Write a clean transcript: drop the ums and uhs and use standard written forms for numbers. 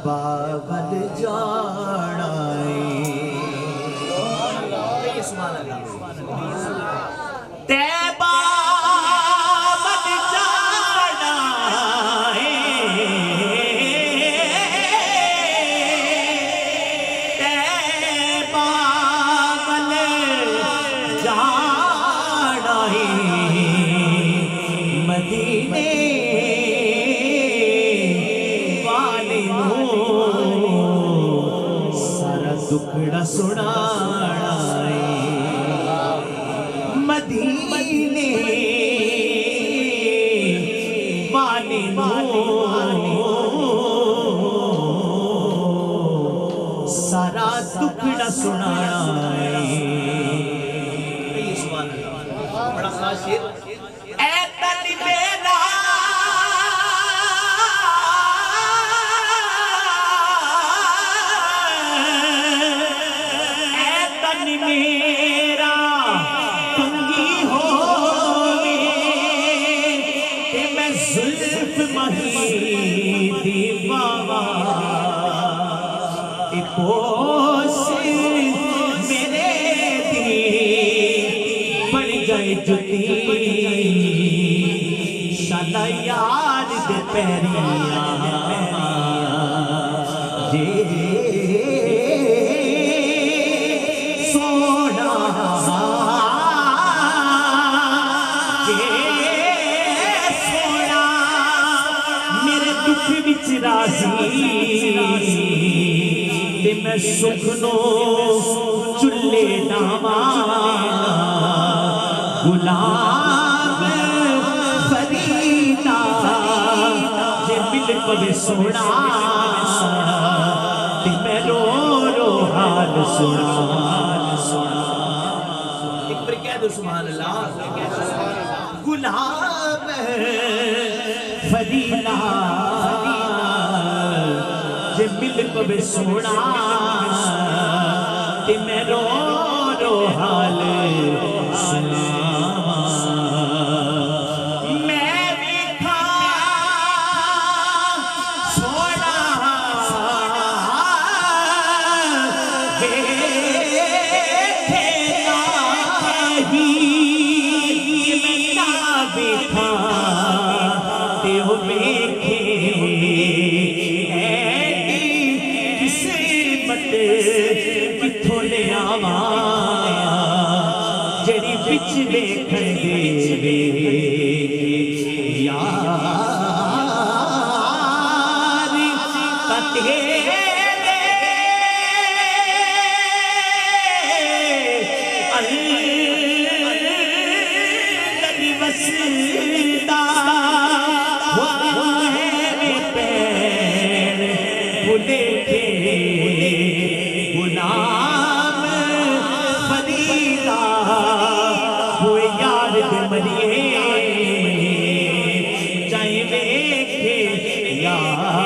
बाबल जाना तैबा बल जाना तैबा बल जाना मदीने वाले सारा दुखड़ा सुनाना मदीने वाले सारा दुखड़ा सुनाना बड़ा खास शेर मेरा कंगी हो मैं जुल्फ मही दीवावा पोस मेरे दी बन गए जुती शाला यार दे पैरिया मैं सुख नो चुल्ले डावा गुलाम फरीदा जे मिल पवे सोना ते मैं रो रो हाल सुना एक बार कह दो सुभान अल्लाह गुलाम फरीदा जे मिल पवे सोना ते मैं रो रो हाल सुना मैं देखा सोना बैठे ही मैं ना देखा ते हो देखे किथों ले आवा जेड़ी बिच देखण दे यार कते अल्लाह वसदा है पैर भुले गुलाम फरीदा हुए यार दे मरिए चाहे वेखे यार